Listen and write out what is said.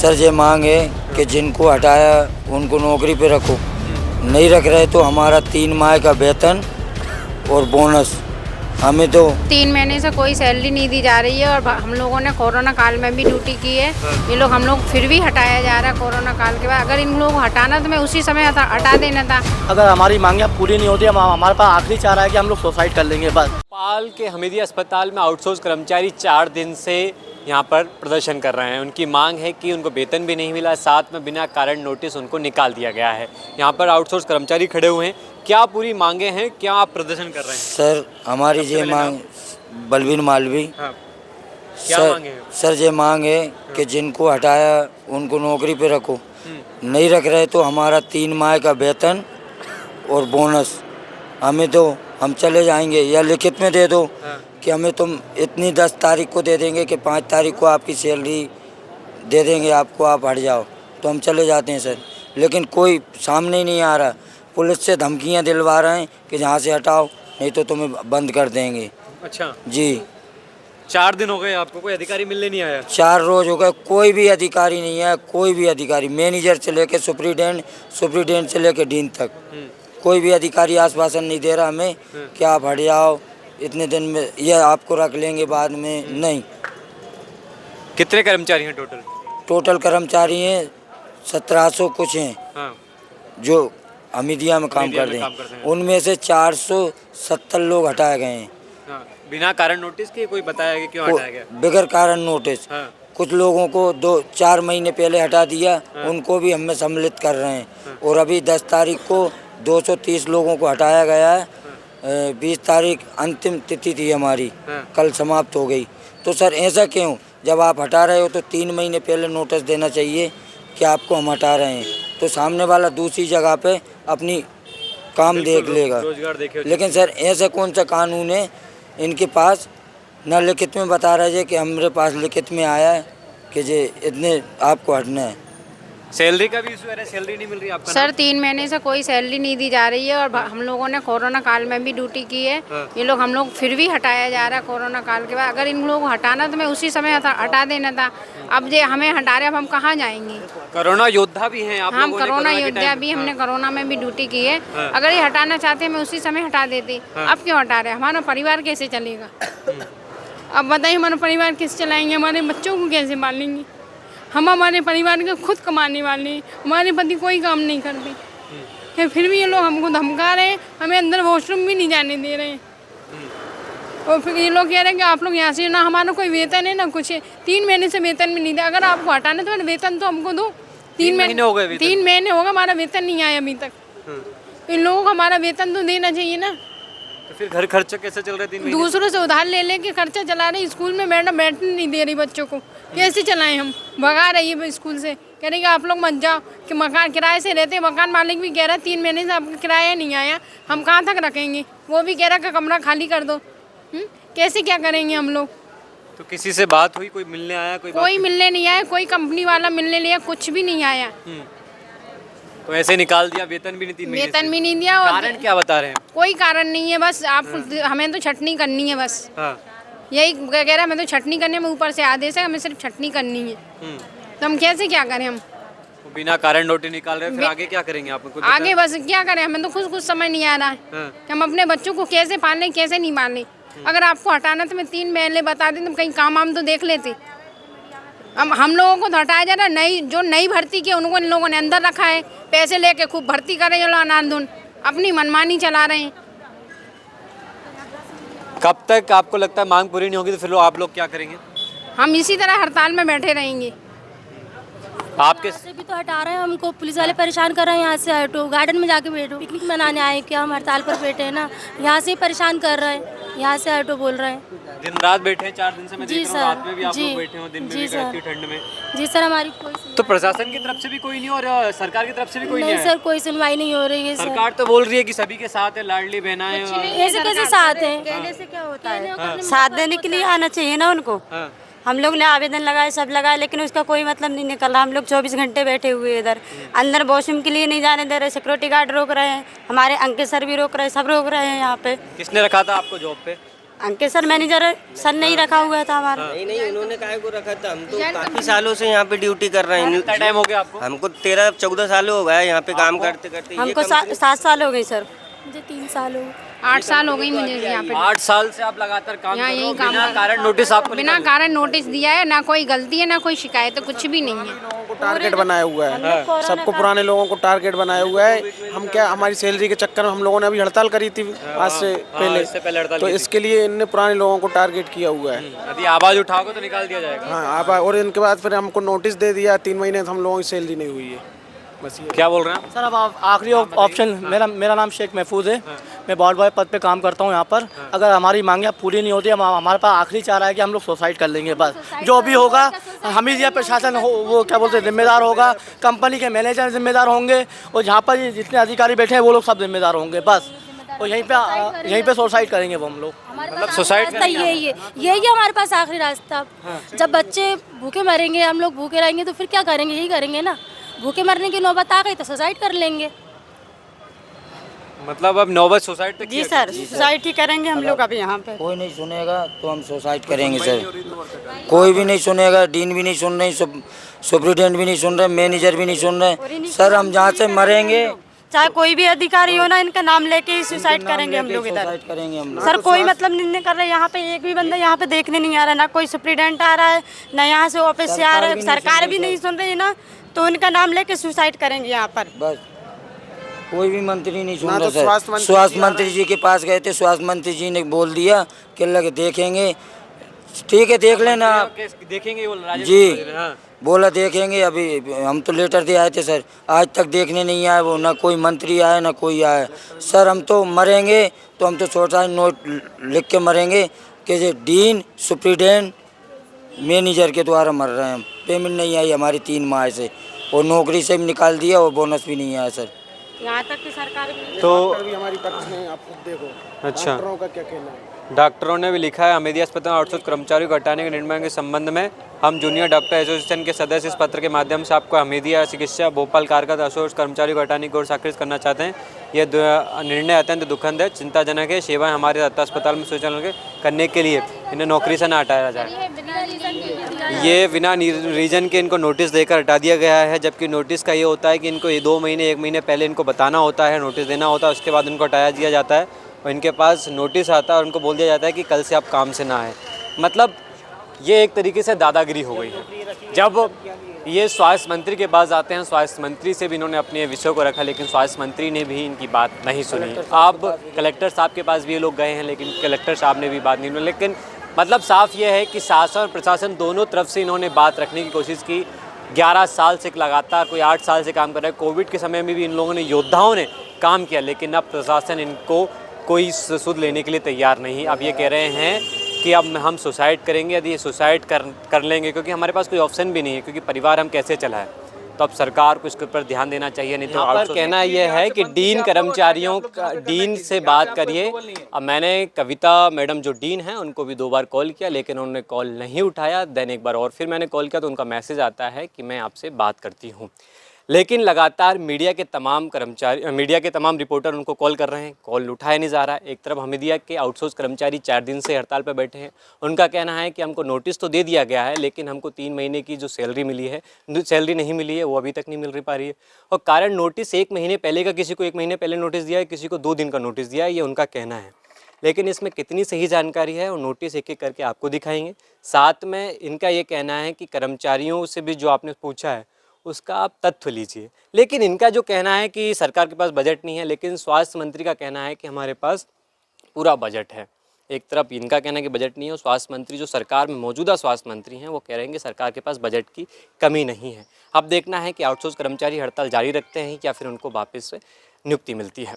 Sir ये मांग है कि जिनको हटाया उनको नौकरी पे रखो, नहीं रख रहे तो हमारा 3 माह का वेतन और बोनस हमें तो 3 महीने से कोई सैलरी नहीं दी जा रही है और हम लोगों ने कोरोना काल में भी ड्यूटी की है। ये लोग हम लोग फिर भी हटाया जा रहा है कोरोना काल के बाद। अगर इन लोगों को हटाना तो मैं उसी समय हटा देना था। अगर हमारी मांगे पूरी नहीं होती, हमारे पास आखिरी चारा है कि हम लोग सुसाइड कर लेंगे बस। भोपाल के हमीदिया अस्पताल में आउटसोर्स कर्मचारी 4 दिन से यहाँ पर प्रदर्शन कर रहे हैं। उनकी मांग है कि उनको वेतन भी नहीं मिला, साथ में बिना कारण नोटिस उनको निकाल दिया गया है। यहाँ पर आउटसोर्स कर्मचारी खड़े हुए हैं। क्या पूरी मांगे हैं, क्या आप प्रदर्शन कर रहे हैं? सर हमारी ये मांग बलवीर मालवी। हाँ। क्या मांगे हैं? सर ये मांग है कि जिनको हटाया उनको नौकरी पे रखो, नहीं रख रहे तो हमारा 3 माह का वेतन और बोनस हमें तो हम चले जाएंगे, या लिखित में दे दो कि हमें तुम इतनी 10 तारीख को दे देंगे कि 5 तारीख को आपकी सैलरी दे देंगे आपको, आप हट जाओ, तो हम चले जाते हैं सर। लेकिन कोई सामने ही नहीं आ रहा। पुलिस से धमकियां दिलवा रहे हैं कि यहाँ से हटाओ नहीं तो तुम्हें बंद कर देंगे। अच्छा जी 4 दिन हो गए, आपको कोई अधिकारी मिलने नहीं आया? 4 रोज हो गए, कोई भी अधिकारी नहीं है, कोई भी अधिकारी, मैनेजर से लेके सुप्रीडेंट से लेके डीन तक कोई भी अधिकारी आश्वासन नहीं दे रहा हमें कि आप हट जाओ इतने दिन में, यह आपको रख लेंगे बाद में। नहीं। कितने कर्मचारी हैं टोटल? टोटल कर्मचारी हैं 1700 कुछ हैं। हाँ। जो हमीदिया में काम करते हैं, उनमें से 470 लोग हटाए गए हैं। हाँ। बिना कारण नोटिस के? कोई बताया कि क्यों हटाया गया? बगैर कारण नोटिस। हाँ। कुछ लोगों को 2-4 महीने पहले हटा दिया। हाँ। उनको भी हमें सम्मिलित कर रहे हैं। हाँ। और अभी 10 तारीख को 230 लोगों को हटाया गया है। 20 तारीख अंतिम तिथि थी हमारी। हाँ। कल समाप्त हो गई। तो सर ऐसा क्यों? जब आप हटा रहे हो तो 3 महीने पहले नोटिस देना चाहिए कि आपको हम हटा रहे हैं, तो सामने वाला दूसरी जगह पे अपनी काम देख लेगा। रोजगार देखे। लेकिन सर ऐसा कौन सा कानून है इनके पास? न लिखित में बता रहे थे कि हमारे पास लिखित में आया है कि जे इतने आपको हटना है। सैलरी का भी इशू है, सैलरी नहीं मिल रही आपका? सर 3 महीने से कोई सैलरी नहीं दी जा रही है और हम लोगों ने कोरोना काल में भी ड्यूटी की है। ये लोग हम लोग फिर भी हटाया जा रहा है कोरोना काल के बाद। अगर इन लोगों को हटाना तो मैं उसी समय हटा देना था। अब जे हमें हटा रहे, अब हम कहाँ जाएंगे? कोरोना योद्धा भी हैं आप? हम कोरोना योद्धा भी, हमने कोरोना में भी ड्यूटी की है। अगर ये हटाना चाहते हैं मैं उसी समय हटा देती। अब क्यों हटा रहे? हमारा परिवार कैसे चलेगा? अब बताइए हमारा परिवार कैसे चलाएंगे? हमारे बच्चों को कैसे पालेंगे? हम हमारे परिवार के खुद कमाने वाले हैं, हमारे पति कोई काम नहीं करते। फिर भी ये लोग हमको धमका रहे हैं, हमें अंदर वॉशरूम भी नहीं जाने दे रहे हैं। और फिर ये लोग कह रहे हैं कि आप लोग यहाँ से ना, हमारा कोई वेतन है ना कुछ है। 3 महीने से वेतन भी नहीं दिया। अगर आपको हटाना तो वेतन तो हमको दो। 3 महीने हो गए? 3 महीने हो गए, हमारा वेतन नहीं आया अभी तक। इन लोगों को हमारा वेतन तो देना चाहिए ना। तो फिर घर खर्चा कैसे चल रहा है 3 महीने? दूसरों से उधार ले लेके खर्चा चला रहे। स्कूल में मैडम बैठने नहीं दे रही बच्चों को, कैसे चलाएं हम? भगा रही है स्कूल से, कह रही कि आप लोग मत जाओ, कि मकान किराए से रहते हैं। मकान मालिक भी कह रहा है 3 महीने से आपका किराया नहीं आया, हम कहाँ तक रखेंगे? वो भी कह रहा है कि कमरा खाली कर दो। कैसे क्या करेंगे हम लोग? तो किसी से बात हुई? कोई मिलने आया? कोई मिलने नहीं आया, कोई कंपनी वाला मिलने लिया, कुछ भी नहीं आया। तो ऐसे निकाल दिया, वेतन भी नहीं 3 महीने? वेतन भी नहीं दिया। और कारण क्या बता रहे हैं? कोई कारण नहीं है, बस आप हमें तो छटनी करनी है बस। यही कह रहा है, हमें तो छटनी करनी है, ऊपर से आदेश है, हमें सिर्फ छटनी करनी है। तो हम कैसे क्या करें? हम बिना कारण नोटिस निकाल रहे हैं, फिर आगे क्या करेंगे आप? आगे बस क्या करें? हमें तो कुछ समझ नहीं आ रहा है कि हम अपने बच्चों को कैसे पालें, कैसे नहीं पालें। अगर आपको हटाना तो मैं 3 महीने बता दें, तो कहीं काम वाम तो देख लेते। हम लोगों को तो हटाया जा रहा है। जो नई भर्ती की उनको इन लोगों ने अंदर रखा है, पैसे लेके खूब भर्ती करे जो अनाधुन, अपनी मनमानी चला रहे हैं। कब तक आपको लगता है मांग पूरी नहीं होगी? तो फिर आप लोग क्या करेंगे? हम इसी तरह हड़ताल में बैठे रहेंगे। आपके से भी तो हटा रहे हैं हमको, पुलिस वाले परेशान कर रहे हैं। यहाँ से हटो, गार्डन में जाके बैठो, पिकनिक मनाने आए क्या? हम हड़ताल पर बैठे हैं ना, यहाँ से ही परेशान कर रहे हैं। यहाँ से हटो बोल रहे हैं। दिन रात बैठे हैं 4 दिन से, मैं जी देख रहा हूँ। रात में भी आप जी लोग बैठे हो, दिन में जी भी सर, करती ठंड में। जी सर, हमारी कोई तो प्रशासन की तरफ से भी कोई नहीं और सरकार की तरफ से भी कोई नहीं नहीं सर, कोई सुनवाई नहीं हो रही है सर। सरकार तो बोल रही है कि सभी के साथ है, लाडली बहनाएं। ऐसे कैसे साथ है? कहने से क्या होता है? साथ देने के लिए आना चाहिए ना उनको। हम लोग ने आवेदन लगाए, सब लगाए, लेकिन उसका कोई मतलब नहीं निकल रहा। हम लोग 24 घंटे बैठे हुए इधर, अंदर वॉशरूम के लिए नहीं जाने दे रहे, सिक्योरिटी गार्ड रोक रहे हैं, हमारे अंकित सर भी रोक रहे हैं, सब रोक रहे हैं यहाँ पे। किसने रखा था आपको जॉब पे? अंकित सर मैनेजर सर नहीं रखा हुआ था हमारा। नहीं, उन्होंने काहे को रखा था। हम तो काफी सालों से यहाँ पे ड्यूटी कर रहे हैं। कितना टाइम हो गया आपको? हमको 13-14 साल हो गया यहाँ पे काम करते करते। हमको 7 साल हो गए सर। मुझे 3 साल हो 8 साल हो गई मुझे यहाँ पे। 8 साल से आप लगातार काम कर यहाँ रहे हो, यही काम बिना कर- कारण नोटिस आपको बिना कारण नोटिस दिया है, ना कोई गलती है ना कोई शिकायत है, कुछ भी नहीं है। लोगों को टारगेट बनाया हुआ है, सबको पुराने लोगों को टारगेट बनाया हुआ है। हम क्या हमारी सैलरी के चक्कर में हम लोगों ने अभी हड़ताल करी थी आज से इससे पहले हड़ताल तो की थी। इसके लिए इनने पुराने लोगों को टारगेट किया हुआ है। यदि आवाज उठाओगे तो निकाल दिया जाएगा। हाँ आप और इनके बाद फिर हमको नोटिस दे दिया 3 महीने से हम लोगों की सैलरी नहीं हुई है। बस ये क्या बोल रहे हैं आप? सर अब आखिरी ऑप्शन मेरा नाम शेख महफूज है। मैं वार्ड बॉय पद पे काम करता हूँ यहाँ पर। अगर हमारी मांगे पूरी नहीं होती हमारे पास आखिरी चारा है कि हम लोग सुसाइड कर लेंगे बस। जो भी होगा हम ही या प्रशासन हो वो क्या बोलते हैं जिम्मेदार होगा, कंपनी के मैनेजर जिम्मेदार होंगे और जहाँ पर जितने अधिकारी बैठे हैं वो लोग सब जिम्मेदार होंगे बस। और यहीं पे सुसाइड करेंगे वो हम लोग। मतलब सुसाइड रास्ता यही है हमारे पास आखिरी रास्ता। जब बच्चे भूखे मरेंगे, हम लोग भूखे रहेंगे तो फिर क्या करेंगे? यही करेंगे ना। भूखे मरने की नौबत आ गई तो सुसाइड कर लेंगे। मतलब अब नौबत सुसाइड तक जी सर, सुसाइड ही करेंगे हम लोग अभी यहाँ पे। कोई नहीं सुनेगा तो हम सुसाइड करेंगे सर। कोई भी नहीं सुनेगा, डीन भी नहीं सुन रहे, सुप्रिटेंडेंट भी नहीं सुन रहे, मैनेजर भी नहीं सुन रहे। सर हम जहाँ से मरेंगे चाहे कोई भी अधिकारी हो ना, इनका नाम लेके ही सुसाइड करेंगे हम लोग इधर। सुसाइड करेंगे हम लोग। सर कोई मतलब नहीं कर रहे यहाँ पे, एक भी बंदा यहाँ पे देखने नहीं आ रहा, ना कोई सुप्रिटेंडेंट आ रहा है, ना यहाँ से ऑफिस से आ रहा है। सरकार भी नहीं सुन रही है ना, तो उनका नाम लेके सुसाइड करेंगे यहाँ पर बस। कोई भी मंत्री नहीं सुन ना रहा तो स्वास्थ्य सर। मंत्री स्वास्थ्य मंत्री जी के पास गए थे, स्वास्थ्य मंत्री जी ने बोल दिया कि लगे देखेंगे। ठीक है देख लेना आप। देखेंगे वो राजेश जी हाँ। बोला देखेंगे। अभी हम तो लेटर दे आए थे सर, आज तक देखने नहीं आए वो, ना कोई मंत्री आए ना कोई आए। सर हम तो मरेंगे तो हम तो छोटा नोट लिख के मरेंगे कि जो डीन सुप्रिटेंडेंट मैनेजर के द्वारा मर रहे हैं हम। पेमेंट नहीं आई हमारी 3 माह से और नौकरी से भी निकाल दिया और बोनस भी नहीं आया सर। यहाँ तक कि सरकार भी तो भी हमारी पक्ष में आप खुद देखो। अच्छा। डॉक्टरों का क्या कहना है? डॉक्टरों ने भी लिखा है हमीदिया अस्पताल आउटसोर्स कर्मचारियों को हटाने के निर्णय के संबंध में हम जूनियर डॉक्टर एसोसिएशन के सदस्य इस पत्र के माध्यम से आपको हमीदिया चिकित्सा भोपाल कारकर्द आउटसोर्स कर्मचारियों को हटाने की ओर साक्षात्कार करना चाहते हैं। यह निर्णय अत्यंत दुखद है, चिंताजनक है। सेवाएं हमारे अस्पताल में सुचारू करने के लिए इन्हें नौकरी से न हटाया जाए। ये बिना रीजन के इनको नोटिस देकर हटा दिया गया है, जबकि नोटिस का ये होता है कि इनको ये 2 महीने 1 महीने पहले इनको बताना होता है, नोटिस देना होता है, उसके बाद इनको हटाया दिया जाता है और इनके पास नोटिस आता है और उनको बोल दिया जाता है कि कल से आप काम से ना आए। मतलब ये एक तरीके से दादागिरी हो गई है। जब ये स्वास्थ्य मंत्री के पास आते हैं, स्वास्थ्य मंत्री से भी इन्होंने अपने विषयों को रखा, लेकिन स्वास्थ्य मंत्री ने भी इनकी बात नहीं सुनी। अब कलेक्टर साहब के पास भी ये लोग गए हैं, लेकिन कलेक्टर साहब ने भी बात नहीं सुनी। लेकिन मतलब साफ ये है कि शासन और प्रशासन दोनों तरफ से इन्होंने बात रखने की कोशिश की। 11 साल से लगातार, कोई 8 साल से काम कर रहा है। कोविड के समय में भी इन लोगों ने, योद्धाओं ने काम किया, लेकिन अब प्रशासन इनको कोई सुध लेने के लिए तैयार नहीं। अब ये कह रहे हैं कि अब हम सुसाइड करेंगे। यदि ये सुसाइड कर लेंगे, क्योंकि हमारे पास कोई ऑप्शन भी नहीं है, क्योंकि परिवार हम कैसे चलाएं, तो अब सरकार को इसके ऊपर ध्यान देना चाहिए। नहीं तो पर कहना यह है कि डीन कर्मचारियों का, डीन से बात करिए। अब मैंने कविता मैडम जो डीन हैं उनको भी 2 बार कॉल किया, लेकिन उन्होंने कॉल नहीं उठाया। देन एक बार और फिर मैंने कॉल किया तो उनका मैसेज आता है कि मैं आपसे बात करती हूँ। लेकिन लगातार मीडिया के तमाम रिपोर्टर उनको कॉल कर रहे हैं, कॉल उठाया नहीं जा रहा है। एक तरफ हमीदिया के आउटसोर्स कर्मचारी 4 दिन से हड़ताल पर बैठे हैं। उनका कहना है कि हमको नोटिस तो दे दिया गया है, लेकिन हमको 3 महीने की जो सैलरी मिली है, सैलरी नहीं मिली है, वो अभी तक नहीं मिल पा रही है। और कारण नोटिस 1 महीने पहले का, किसी को 1 महीने पहले नोटिस दिया है, किसी को 2 दिन का नोटिस दिया है, ये उनका कहना है। लेकिन इसमें कितनी सही जानकारी है और नोटिस एक एक करके आपको दिखाएंगे। साथ में इनका ये कहना है कि कर्मचारियों से भी जो आपने पूछा है उसका आप तथ्य लीजिए। लेकिन इनका जो कहना है कि सरकार के पास बजट नहीं है, लेकिन स्वास्थ्य मंत्री का कहना है कि हमारे पास पूरा बजट है। एक तरफ इनका कहना है कि बजट नहीं है और स्वास्थ्य मंत्री जो सरकार में मौजूदा स्वास्थ्य मंत्री हैं वो कह रहे हैं कि सरकार के पास बजट की कमी नहीं है। अब देखना है कि आउटसोर्स कर्मचारी हड़ताल जारी रखते हैं या फिर उनको वापस से नियुक्ति मिलती है।